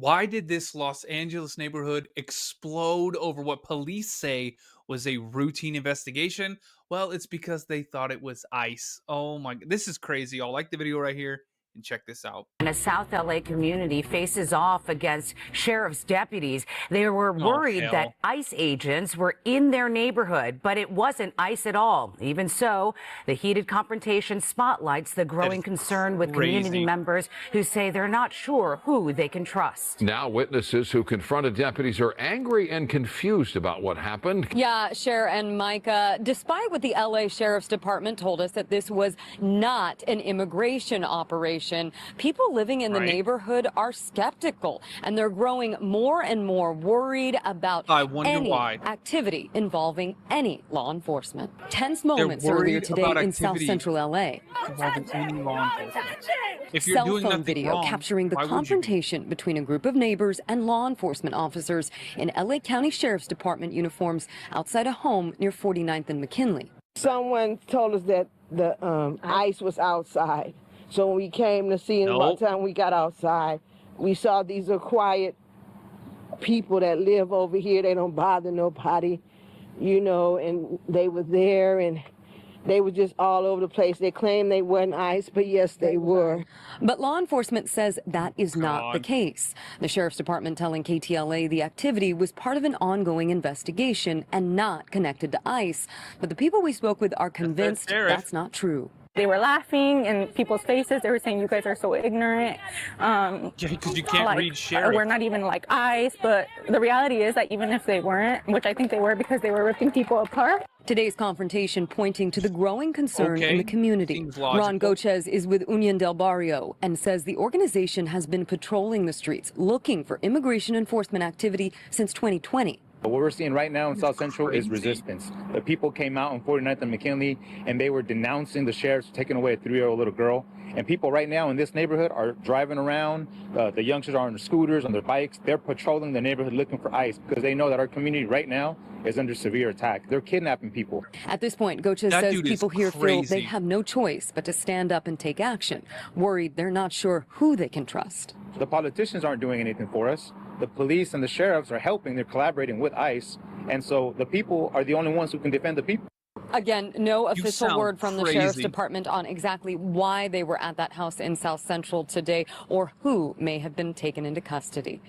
Why did this Los Angeles neighborhood explode over what police say was a routine investigation? Well, it's because they thought it was ICE. Oh my, this is crazy. I'll like the video right here and check this out. And a South LA community faces off against sheriff's deputies. They were Oh, worried that hell. ICE agents were in their neighborhood, but it wasn't ICE at all. Even so, the heated confrontation spotlights the That growing is concern with community crazy. members who say they're not sure who they can trust. Now, witnesses who confronted deputies are angry and confused about what happened. Yeah, Cher and Micah, despite what the LA Sheriff's Department told us that this was not an immigration operation, people living in the neighborhood are skeptical, and they're growing more and more worried about I wonder any why. activity involving any law enforcement. Tense moments earlier worried today about in South activity Central LA. involving any law enforcement. If you're Cell doing phone nothing video wrong, capturing the why would you be? confrontation between a group of neighbors and law enforcement officers in LA County Sheriff's Department uniforms outside a home near 49th and McKinley. Someone told us that the ice was outside. So when we came to see him, by the time we got outside, we saw these are quiet people that live over here. They don't bother nobody, and they were there and they were just all over the place. They claimed they weren't ICE, but yes, they were. But law enforcement says that is not the case. The Sheriff's Department telling KTLA the activity was part of an ongoing investigation and not connected to ICE. But the people we spoke with are convinced that's not true. They were laughing in people's faces. They were saying, "You guys are so ignorant." Yeah, because you can't read sheriff. We're not even like ICE. But the reality is that even if they weren't, which I think they were because they were ripping people apart. Today's confrontation pointing to the growing concern in the community. Ron Gochez is with Union del Barrio and says the organization has been patrolling the streets looking for immigration enforcement activity since 2020. What we're seeing right now in South Central is resistance. The people came out on 49th and McKinley, and they were denouncing the sheriffs taking away a 3-year-old little girl. And people right now in this neighborhood are driving around. The youngsters are on their scooters, on their bikes. They're patrolling the neighborhood looking for ICE because they know that our community right now is under severe attack. They're kidnapping people. At this point, Gochez says people here feel they have no choice but to stand up and take action, worried they're not sure who they can trust. The politicians aren't doing anything for us. The police and the sheriffs are helping. They're collaborating with ICE. And so the people are the only ones who can defend the people. Again, no official word from the Sheriff's crazy. Department on exactly why they were at that house in South Central today or who may have been taken into custody.